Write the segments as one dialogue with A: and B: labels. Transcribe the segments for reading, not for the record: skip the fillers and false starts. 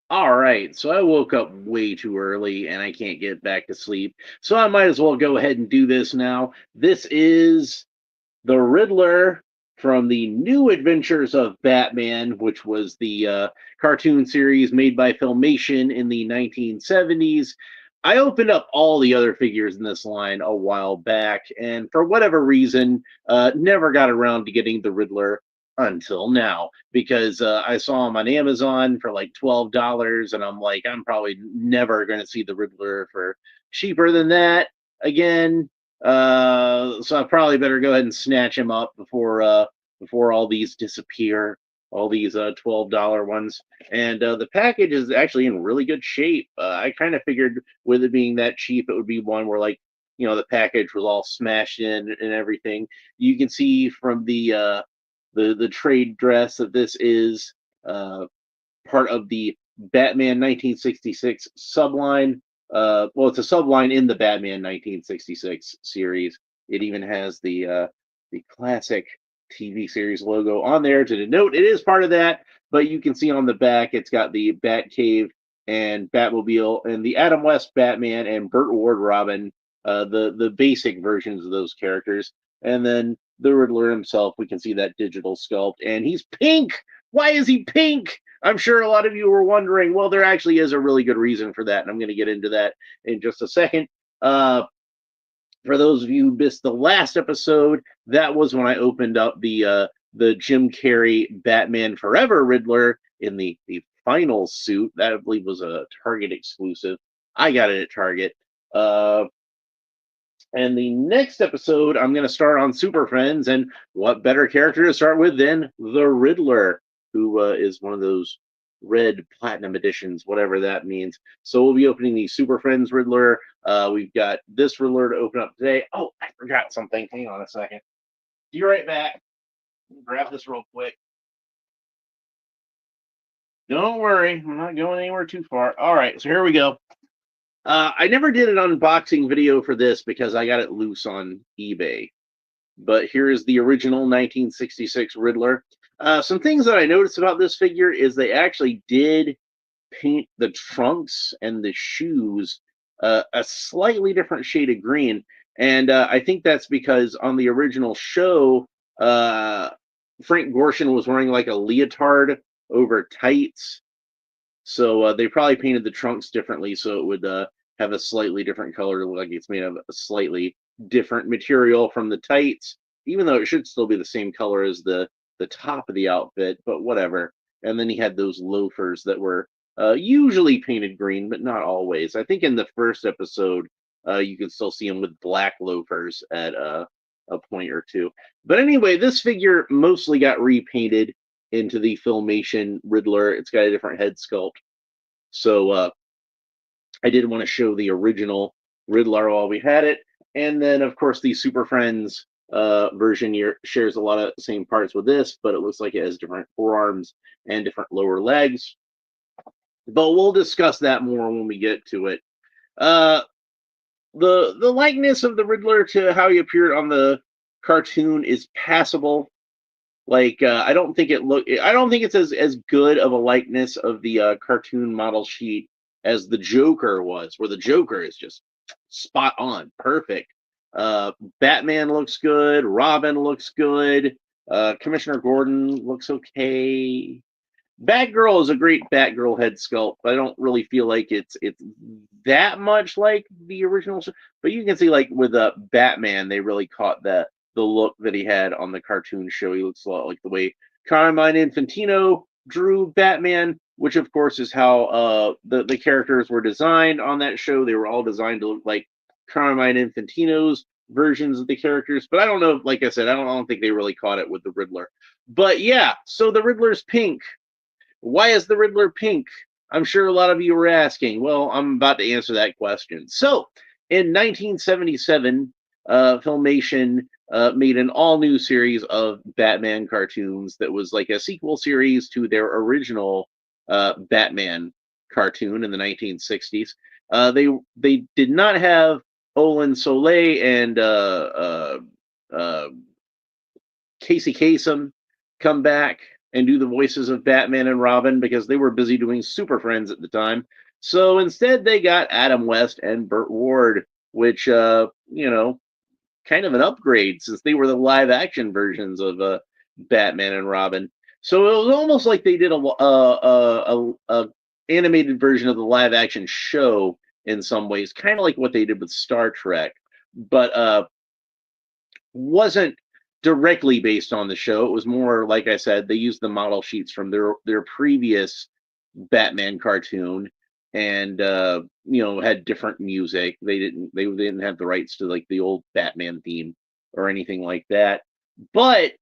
A: All right, so I woke up way too early and I can't get back to sleep. So I might as well go ahead and do this now. This is the Riddler from the New Adventures of Batman, which was the cartoon series made by Filmation in the 1970s. I opened up all the other figures in this line a while back, and for whatever reason, never got around to getting the Riddler until now because I saw him on Amazon for like $12, and I'm like, I'm probably never going to see the Riddler for cheaper than that again. So I probably better go ahead and snatch him up before all these disappear, all these $12 ones. And the package is actually in really good shape. I kind of figured with it being that cheap, it would be one where like the package was all smashed in and everything. You can see from the trade dress that this is part of the Batman 1966 subline. Well, it's a subline in the Batman 1966 series. It even has the classic TV series logo on there to denote it is part of that. But you can see on the back, it's got the Batcave and Batmobile and the Adam West Batman and Burt Ward Robin, the basic versions of those characters, and then the Riddler himself. We can see that digital sculpt, and he's pink. Why is he pink? I'm sure a lot of you were wondering. Well, there actually is a really good reason for that, and I'm going to get into that in just a second. For those of you who missed the last episode, that was when I opened up the Jim Carrey Batman Forever Riddler in the final suit. That I believe was a Target exclusive. I got it at Target. Uh, and the next episode, I'm going to start on Super Friends, and what better character to start with than the Riddler, who is one of those red platinum editions, whatever that means. So we'll be opening the Super Friends Riddler. We've got this Riddler to open up today. Oh, I forgot something. Hang on a second. Be right back. Grab this real quick. Don't worry, I'm not going anywhere too far. All right, so here we go. I never did an unboxing video for this because I got it loose on eBay. But here is the original 1966 Riddler. Some things that I noticed about this figure is they actually did paint the trunks and the shoes a slightly different shade of green. And I think that's because on the original show, uh, Frank Gorshin was wearing like a leotard over tights. So they probably painted the trunks differently so it would have a slightly different color, like it's made of a slightly different material from the tights, even though it should still be the same color as the top of the outfit, but whatever. And then he had those loafers that were usually painted green, but not always. I think in the first episode, you can still see him with black loafers at a point or two. But anyway, this figure mostly got repainted into the Filmation Riddler. It's got a different head sculpt. So I did want to show the original Riddler while we had it. And then, of course, the Super Friends version here shares a lot of the same parts with this, but it looks like it has different forearms and different lower legs. But we'll discuss that more when we get to it. Uh, the likeness of the Riddler to how he appeared on the cartoon is passable. Like I don't think it's as good of a likeness of the cartoon model sheet as the Joker was, where the Joker is just spot on, perfect. Batman looks good, Robin looks good, Commissioner Gordon looks okay. Batgirl is a great Batgirl head sculpt, but I don't really feel like it's that much like the original. But you can see like with Batman, they really caught the look that he had on the cartoon show. He looks a lot like the way Carmine Infantino drew Batman, which of course is how the characters were designed on that show. They were all designed to look like Carmine Infantino's versions of the characters. But I don't know. Like I said, I don't think they really caught it with the Riddler. But yeah, so the Riddler's pink. Why is the Riddler pink? I'm sure a lot of you were asking. Well, I'm about to answer that question. So, in 1977, Filmation made an all new series of Batman cartoons that was like a sequel series to their original Batman cartoon in the 1960s. They did not have Olin Soleil and uh, Casey Kasem come back and do the voices of Batman and Robin because they were busy doing Super Friends at the time. So instead, they got Adam West and Burt Ward, which, kind of an upgrade since they were the live action versions of Batman and Robin. So it was almost like they did a animated version of the live action show in some ways, kind of like what they did with Star Trek, but wasn't directly based on the show. It was more, like I said, they used the model sheets from their previous Batman cartoon, and had different music. They didn't have the rights to like the old Batman theme or anything like that. But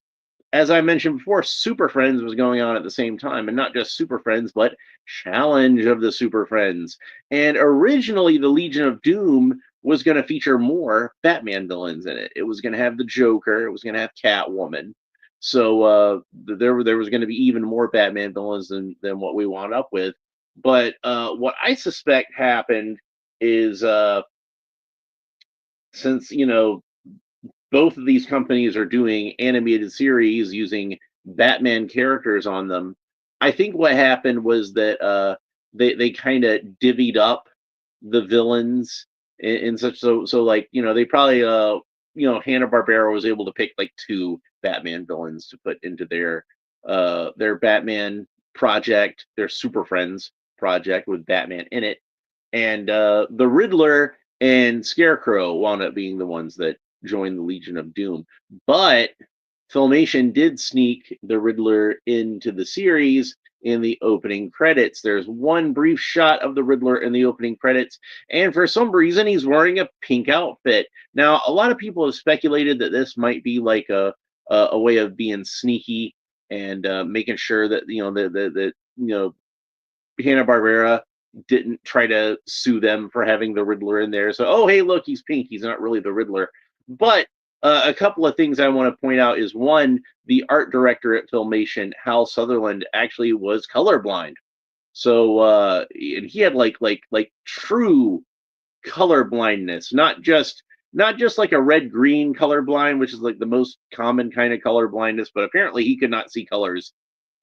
A: as I mentioned before, Super Friends was going on at the same time, and not just Super Friends, but Challenge of the Super Friends. And originally, the Legion of Doom was going to feature more Batman villains in it. It was going to have the Joker. It was going to have Catwoman. So there was going to be even more Batman villains than what we wound up with. But what I suspect happened is since both of these companies are doing animated series using Batman characters on them. I think what happened was that they kind of divvied up the villains in such so like they probably Hanna-Barbera was able to pick like two Batman villains to put into their Batman project, their Super Friends project with Batman in it, and the Riddler and Scarecrow wound up being the ones that joined the Legion of Doom. But Filmation did sneak the Riddler into the series in the opening credits. There's one brief shot of the Riddler in the opening credits, and for some reason he's wearing a pink outfit. Now, a lot of people have speculated that this might be like a way of being sneaky and making sure that Hanna-Barbera didn't try to sue them for having the Riddler in there. So, oh, hey, look, he's pink. He's not really the Riddler. But a couple of things I want to point out is one, the art director at Filmation, Hal Sutherland, actually was colorblind. So, and he had like true color blindness, not just like a red-green color blind, which is like the most common kind of color blindness, but apparently he could not see colors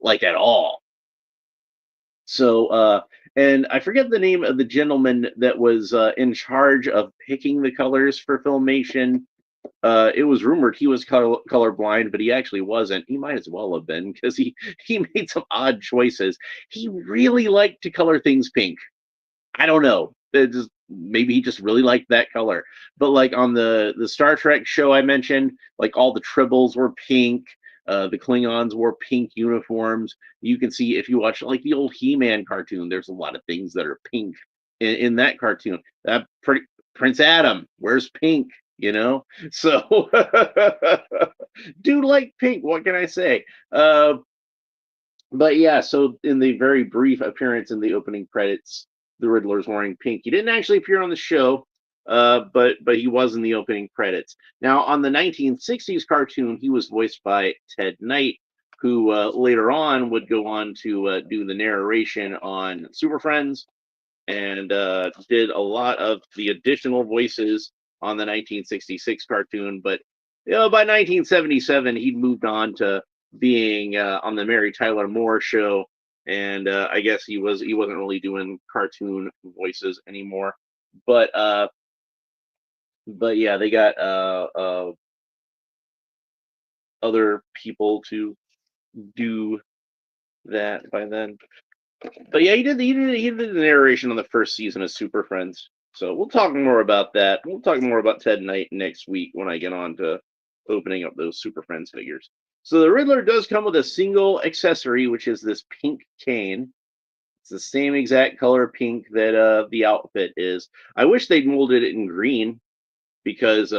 A: like at all. So, and I forget the name of the gentleman that was in charge of picking the colors for Filmation. It was rumored he was colorblind, but he actually wasn't. He might as well have been because he made some odd choices. He really liked to color things pink. I don't know. Maybe he just really liked that color. But like on the Star Trek show I mentioned, like all the tribbles were pink. The Klingons wore pink uniforms. You can see if you watch like the old He-Man cartoon, there's a lot of things that are pink in that cartoon. Prince Adam wears pink, So do like pink. What can I say? But yeah, so in the very brief appearance in the opening credits, the Riddler's wearing pink. He didn't actually appear on the show, but he was in the opening credits. Now, on the 1960s cartoon, he was voiced by Ted Knight, who later on would go on to do the narration on Super Friends and did a lot of the additional voices on the 1966 cartoon. But by 1977, he'd moved on to being on the Mary Tyler Moore show, and I guess he wasn't really doing cartoon voices anymore. But yeah, they got other people to do that by then. But yeah, he did the narration on the first season of Super Friends. So we'll talk more about that. We'll talk more about Ted Knight next week when I get on to opening up those Super Friends figures. So the Riddler does come with a single accessory, which is this pink cane. It's the same exact color pink that the outfit is. I wish they'd molded it in green because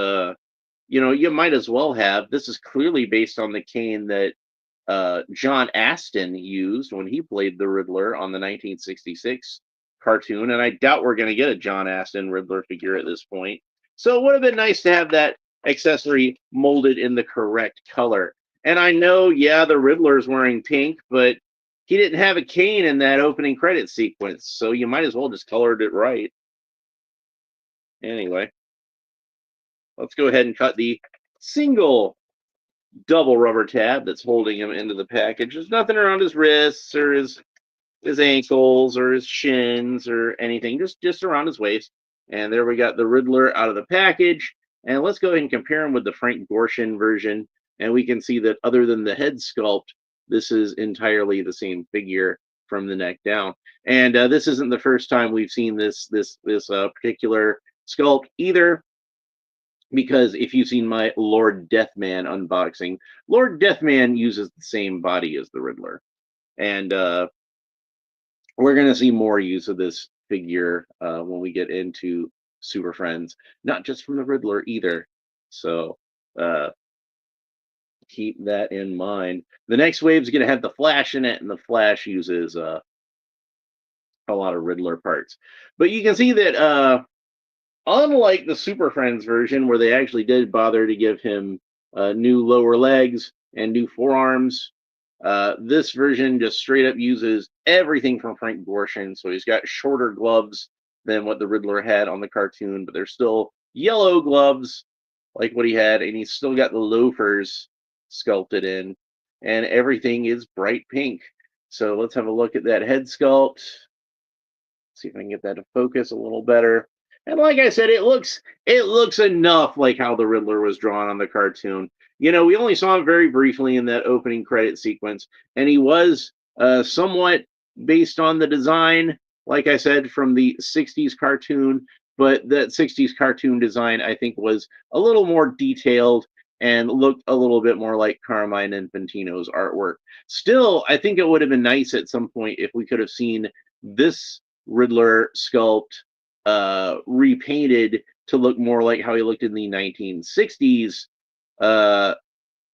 A: you might as well have. This is clearly based on the cane that John Astin used when he played the Riddler on the 1966 cartoon, and I doubt we're going to get a John Astin Riddler figure at this point. So it would have been nice to have that accessory molded in the correct color. And I know, yeah, the Riddler's wearing pink, but he didn't have a cane in that opening credit sequence, so you might as well just colored it right. Anyway, let's go ahead and cut the single double rubber tab that's holding him into the package. There's nothing around his wrists or his ankles or his shins or anything, just around his waist. And there we got the Riddler out of the package. And let's go ahead and compare him with the Frank Gorshin version. And we can see that other than the head sculpt, this is entirely the same figure from the neck down. And this isn't the first time we've seen this particular sculpt either, because if you've seen my Lord Deathman unboxing, Lord Deathman uses the same body as the Riddler. And we're going to see more use of this figure when we get into Super Friends, not just from the Riddler either. So keep that in mind. The next wave is going to have the Flash in it, and the Flash uses a lot of Riddler parts. But you can see that unlike the Super Friends version, where they actually did bother to give him new lower legs and new forearms, this version just straight up uses everything from Frank Gorshin. So he's got shorter gloves than what the Riddler had on the cartoon, but they're still yellow gloves like what he had, and he's still got the loafers sculpted in, and everything is bright pink. So let's have a look at that head sculpt. See if I can get that to focus a little better. And like I said, it looks enough like how the Riddler was drawn on the cartoon. You know, we only saw him very briefly in that opening credit sequence, and he was somewhat based on the design, like I said, from the 60s cartoon. But that 60s cartoon design, I think, was a little more detailed and looked a little bit more like Carmine Infantino's artwork. Still, I think it would have been nice at some point if we could have seen this Riddler sculpt repainted to look more like how he looked in the 1960s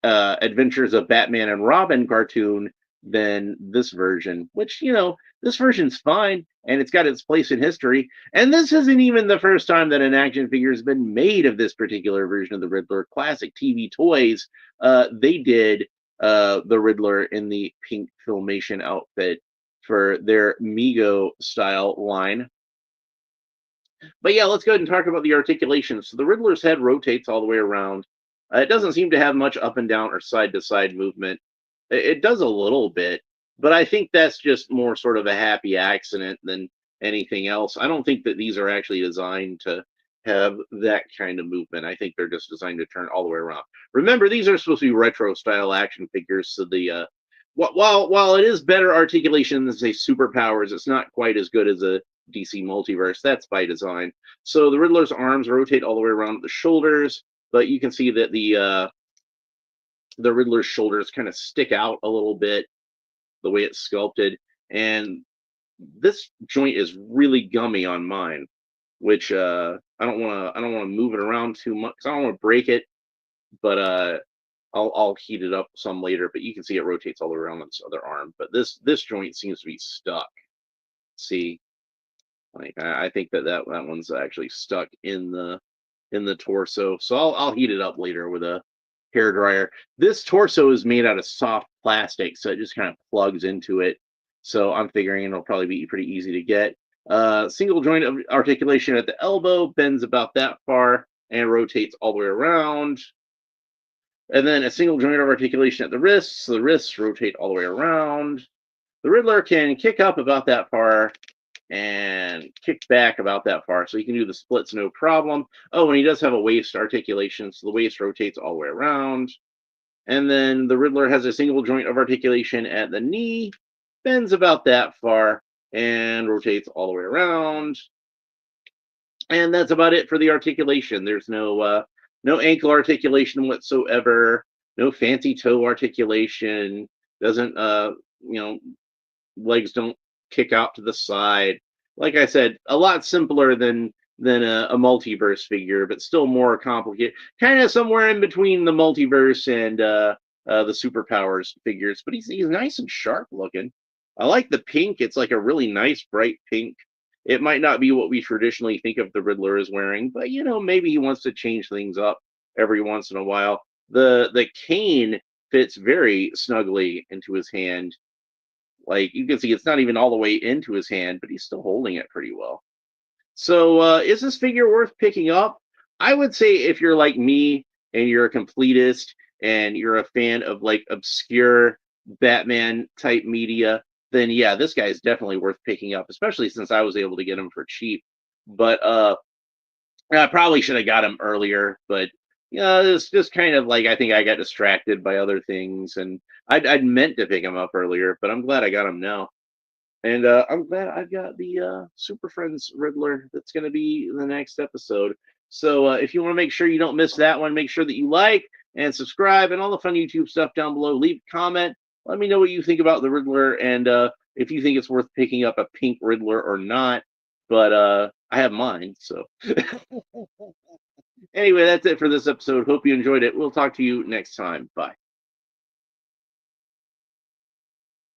A: Adventures of Batman and Robin cartoon than this version, which, you know, this version's fine and it's got its place in history. And this isn't even the first time that an action figure has been made of this particular version of the Riddler. Classic TV Toys, they did the Riddler in the pink Filmation outfit for their Mego style line. But yeah, let's go ahead and talk about the articulation. So the Riddler's head rotates all the way around. It doesn't seem to have much up and down or side to side movement. It does a little bit, but I think that's just more sort of a happy accident than anything else. I don't think that these are actually designed to have that kind of movement. I think they're just designed to turn all the way around. Remember, these are supposed to be retro style action figures, so the while it is better articulation than say superpowers, it's not quite as good as a DC multiverse. That's by design. So the Riddler's arms rotate all the way around the shoulders, but you can see that the Riddler's shoulders kind of stick out a little bit the way it's sculpted, and this joint is really gummy on mine, which I don't want to move it around too much because I don't want to break it, but I'll heat it up some later. But you can see it rotates all the way around on this other arm, but this joint seems to be stuck. See, like I think that one's actually stuck in the torso. So I'll heat it up later with a hair dryer. This torso is made out of soft plastic, so it just kind of plugs into it. So I'm figuring it'll probably be pretty easy to get. Single joint of articulation at the elbow, bends about that far and rotates all the way around. And then a single joint of articulation at the wrists. So the wrists rotate all the way around. The Riddler can kick up about that far and kick back about that far. So he can do the splits no problem. Oh, and he does have a waist articulation, so the waist rotates all the way around. And then the Riddler has a single joint of articulation at the knee, bends about that far, and rotates all the way around. And that's about it for the articulation. There's no ankle articulation whatsoever, no fancy toe articulation. Doesn't legs don't kick out to the side. Like I said, a lot simpler than a multiverse figure, but still more complicated. Kind of somewhere in between the multiverse and the superpowers figures. But he's nice and sharp looking. I like the pink. It's like a really nice bright pink. It might not be what we traditionally think of the Riddler as wearing, but maybe he wants to change things up every once in a while. The cane fits very snugly into his hand. Like you can see, it's not even all the way into his hand, but he's still holding it pretty well. So is this figure worth picking up? I would say if you're like me and you're a completist and you're a fan of like obscure Batman type media, then yeah, this guy is definitely worth picking up, especially since I was able to get him for cheap. But I probably should have got him earlier, but it's just kind of like I think I got distracted by other things, and I'd meant to pick him up earlier, but I'm glad I got him now. And I'm glad I've got the Super Friends Riddler that's going to be in the next episode. So if you want to make sure you don't miss that one, make sure that you like and subscribe and all the fun YouTube stuff down below. Leave a comment. Let me know what you think about the Riddler and if you think it's worth picking up a pink Riddler or not. But I have mine. So anyway, that's it for this episode. Hope you enjoyed it. We'll talk to you next time. Bye.